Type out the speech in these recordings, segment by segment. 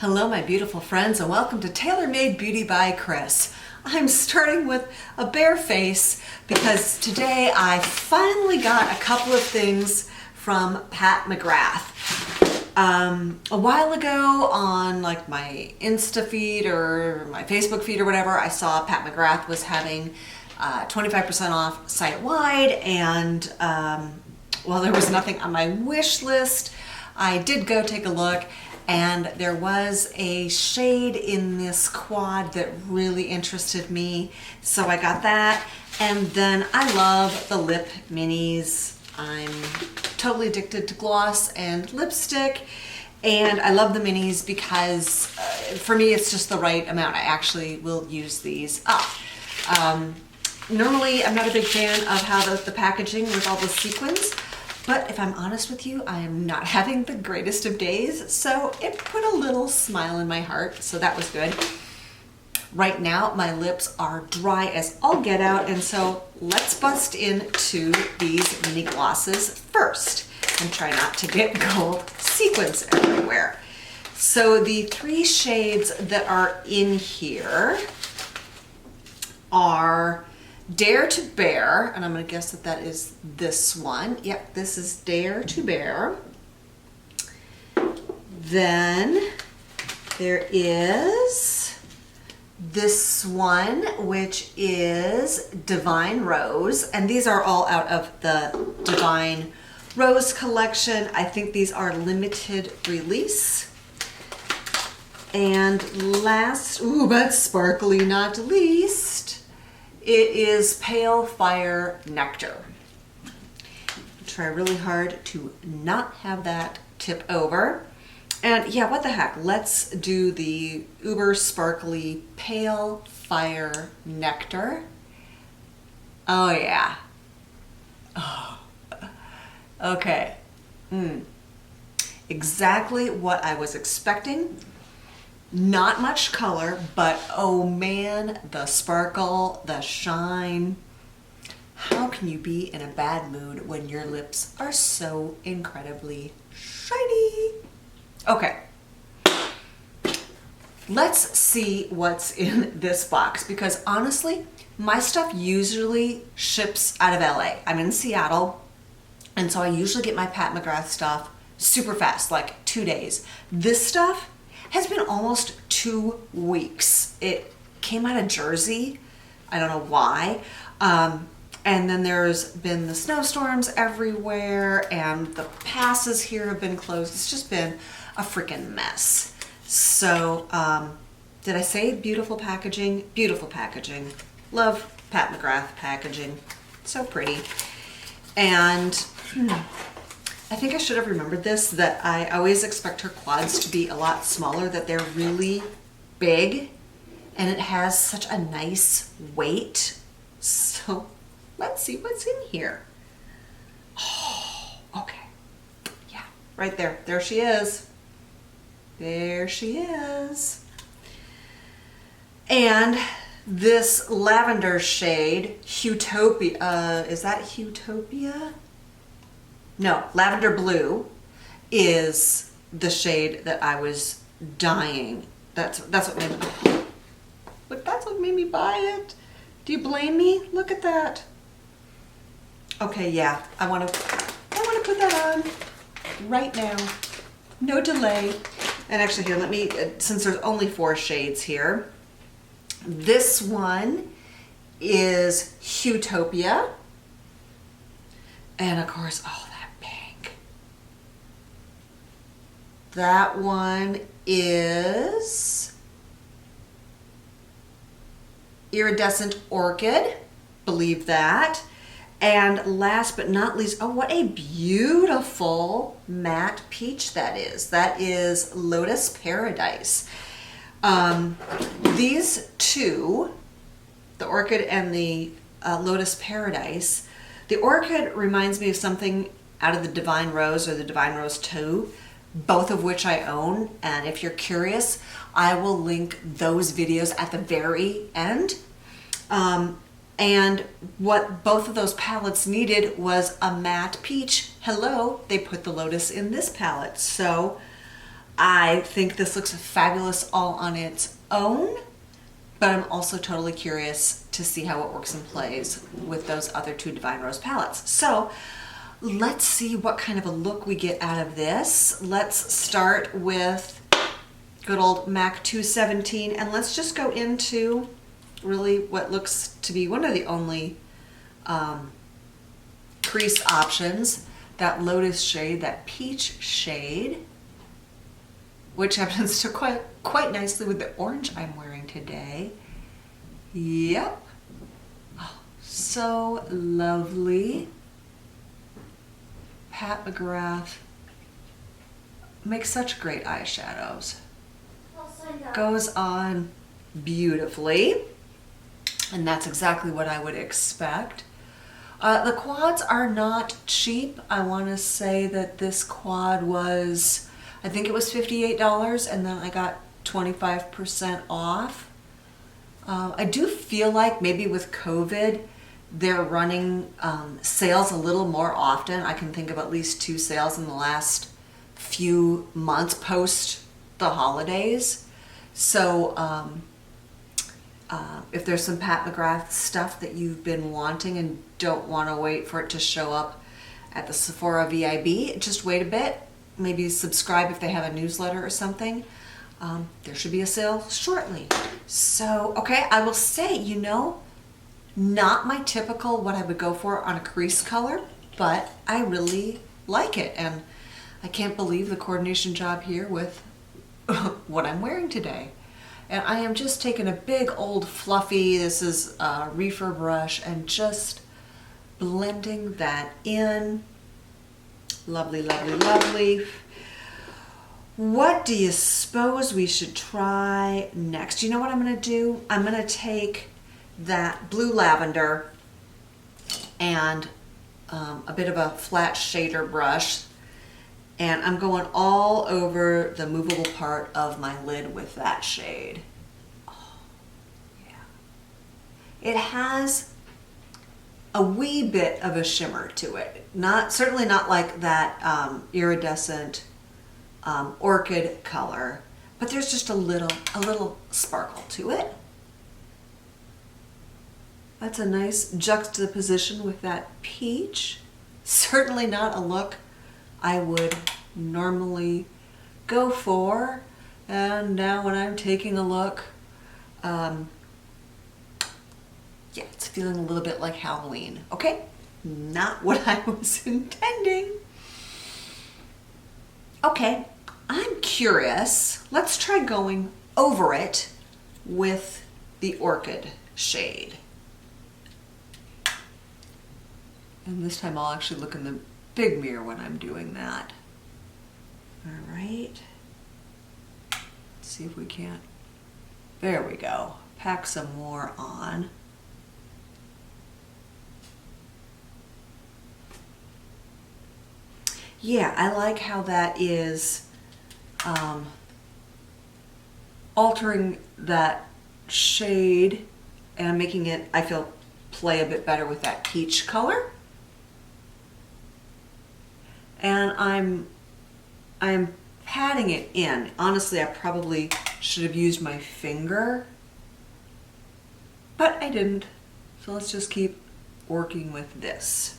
Hello my beautiful friends and welcome to Tailor Made Beauty by Kris. I'm starting with a bare face because today I finally got a couple of things from Pat McGrath. A while ago on like my Insta feed or my Facebook feed or whatever, I saw Pat McGrath was having 25% off site-wide, and while there was nothing on my wish list, I did go take a look. And there was a shade in this quad that really interested me, so I got that. And then I love the lip minis. I'm totally addicted to gloss and lipstick, and I love the minis because for me it's just the right amount. I actually will use these up. Normally I'm not a big fan of how the packaging with all the sequins, but if I'm honest with you, I am not having the greatest of days, so it put a little smile in my heart, so that was good. Right now, my lips are dry as all get out, and so let's bust into these mini glosses first and try not to get gold sequins everywhere. So the three shades that are in here are Dare to Bear, and I'm going to guess that that is this one. Yep, this is Dare to Bear. Then there is this one, which is Divine Rose, and these are all out of the Divine Rose collection. I think these are limited release. And last, ooh, but sparkly not least, it is Pale Fire Nectar. Try really hard to not have that tip over. And yeah, what the heck, let's do the uber sparkly Pale Fire Nectar. Oh yeah. Oh. Okay. Exactly what I was expecting. Not much color, but oh man, the sparkle, the shine. How can you be in a bad mood when your lips are so incredibly shiny? Okay, let's see what's in this box, because honestly, my stuff usually ships out of LA. I'm in Seattle, and so I usually get my Pat McGrath stuff super fast, like 2 days. This stuff has been almost 2 weeks. It came out of Jersey. I don't know why. And then there's been the snowstorms everywhere, and the passes here have been closed. It's just been a freaking mess. So, did I say beautiful packaging? Beautiful packaging. Love Pat McGrath packaging. So pretty. And I think I should have remembered this, that I always expect her quads to be a lot smaller, that they're really big, and it has such a nice weight. So let's see what's in here. Oh, okay. Yeah, right there. There she is. There she is. And this lavender shade, Utopia, is that Utopia? No, Lavender Blue is the shade that I was dying. That's what made me, look, that's what made me buy it. Do you blame me? Look at that. Okay, yeah, I want to put that on right now. No delay. And actually here, let me, since there's only 4 shades here, this one is Utopia. And of course, oh, that one is Iridescent Orchid, believe that. And last but not least, oh, what a beautiful matte peach that is. That is Lotus Paradise. These two, the Orchid and the Lotus Paradise, the Orchid reminds me of something out of the Divine Rose or the Divine Rose 2. Both of which I own, and if you're curious, I will link those videos at the very end. And what both of those palettes needed was a matte peach. Hello, they put the Lotus in this palette. So I think this looks fabulous all on its own, but I'm also totally curious to see how it works and plays with those other two Divine Rose palettes. So let's see what kind of a look we get out of this. Let's start with good old MAC 217, and let's just go into really what looks to be one of the only crease options, that Lotus shade, that peach shade, which happens to quite nicely with the orange I'm wearing today. Yep. Oh, so lovely. Pat McGrath makes such great eyeshadows. Goes on beautifully, and that's exactly what I would expect. The quads are not cheap. I want to say that this quad was, I think it was $58, and then I got 25% off. I do feel like maybe with COVID, they're running sales a little more often. I can think of at least 2 sales in the last few months post the holidays. So if there's some Pat McGrath stuff that you've been wanting and don't want to wait for it to show up at the Sephora VIB, just wait a bit. Maybe subscribe if they have a newsletter or something. There should be a sale shortly. So, okay, I will say, you know, not my typical what I would go for on a crease color, but I really like it. And I can't believe the coordination job here with what I'm wearing today. And I am just taking a big old fluffy, this is a reefer brush, and just blending that in. Lovely, lovely, lovely. What do you suppose we should try next? You know what I'm going to do? I'm going to take that blue lavender and a bit of a flat shader brush, and I'm going all over the movable part of my lid with that shade. Oh, yeah. It has a wee bit of a shimmer to it. Certainly not like that iridescent orchid color, but there's just a little sparkle to it. That's a nice juxtaposition with that peach. Certainly not a look I would normally go for. And now when I'm taking a look, yeah, it's feeling a little bit like Halloween. Okay, not what I was intending. Okay, I'm curious. Let's try going over it with the orchid shade. And this time I'll actually look in the big mirror when I'm doing that. All right. Let's see if we can't. There we go. Pack some more on. Yeah, I like how that is altering that shade and making it, I feel, play a bit better with that peach color. And I'm patting it in. Honestly, I probably should have used my finger, but I didn't. So let's just keep working with this.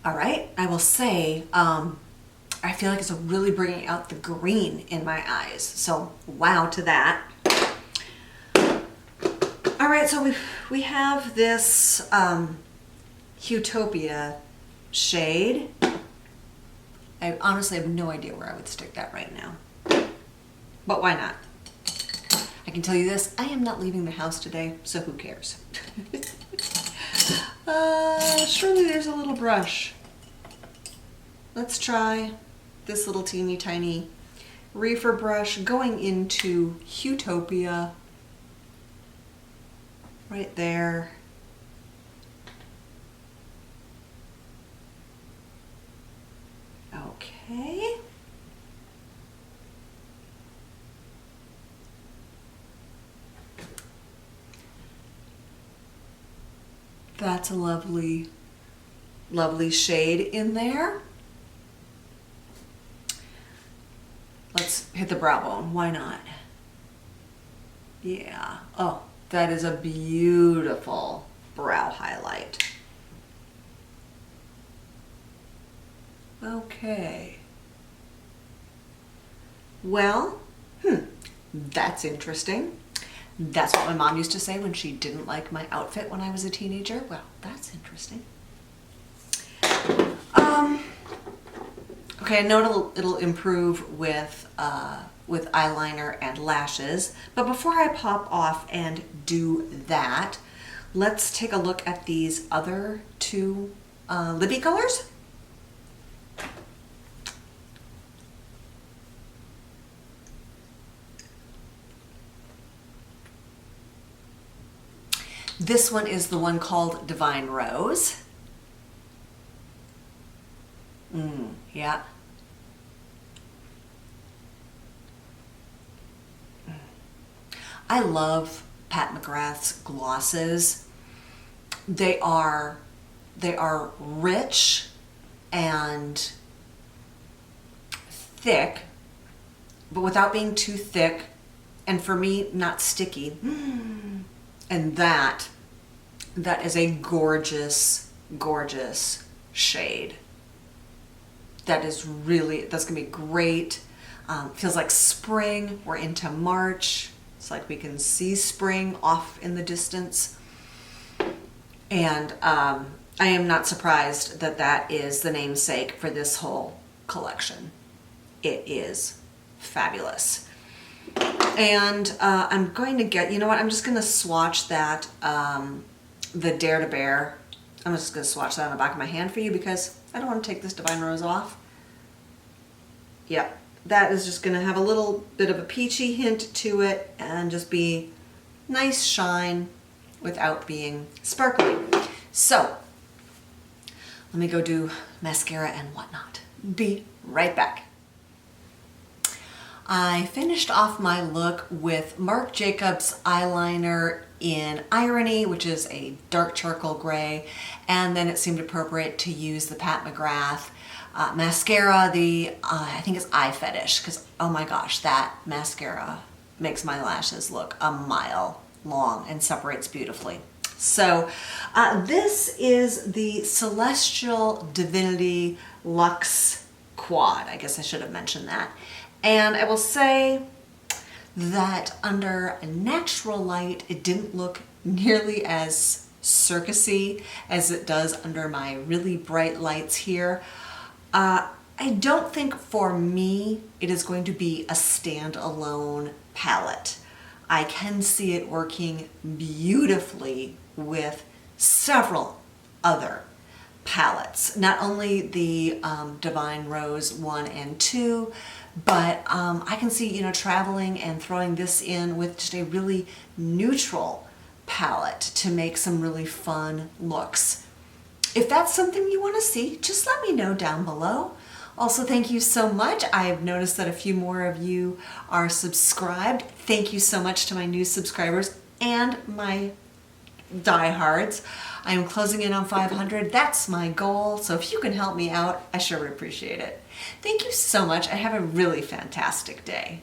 All right, I will say, I feel like it's really bringing out the green in my eyes. So wow to that. All right, so we have this Utopia shade. I honestly have no idea where I would stick that right now, but why not? I can tell you this, I am not leaving the house today, so who cares? Surely there's a little brush. Let's try this little teeny tiny reefer brush going into Utopia. Right there. Okay. That's a lovely lovely shade in there. Let's hit the brow bone. Why not? Yeah. Oh, that is a beautiful brow highlight. Okay. Well, that's interesting. That's what my mom used to say when she didn't like my outfit when I was a teenager. Well, that's interesting. Okay, I know it'll improve with eyeliner and lashes, but before I pop off and do that, let's take a look at these other two lippy colors. This one is the one called Divine Rose. Yeah. I love Pat McGrath's glosses. They are rich and thick, but without being too thick, and for me, not sticky. And that is a gorgeous, gorgeous shade. That's gonna be great. Feels like spring. We're into March. It's like we can see spring off in the distance. And I am not surprised that that is the namesake for this whole collection. It is fabulous. And I'm going to get, you know what, I'm just going to swatch that, the Dare to Bear. I'm just going to swatch that on the back of my hand for you because I don't want to take this Divine Rose off. Yep, that is just going to have a little bit of a peachy hint to it and just be nice shine without being sparkly. So, let me go do mascara and whatnot. Be right back. I finished off my look with Marc Jacobs eyeliner in Irony, which is a dark charcoal gray, and then it seemed appropriate to use the Pat McGrath mascara, I think it's Eye Fetish, because oh my gosh, that mascara makes my lashes look a mile long and separates beautifully. So this is the Celestial Divinity Luxe Quad. I guess I should have mentioned that. And I will say that under natural light, it didn't look nearly as circusy as it does under my really bright lights here. I don't think for me it is going to be a standalone palette. I can see it working beautifully with several other palettes. Not only the Divine Rose 1 and 2, but I can see, you know, traveling and throwing this in with just a really neutral palette to make some really fun looks. If that's something you want to see, just let me know down below. Also, thank you so much. I've noticed that a few more of you are subscribed. Thank you so much to my new subscribers and my diehards. I am closing in on 500. That's my goal. So if you can help me out, I sure would appreciate it. Thank you so much. I have a really fantastic day.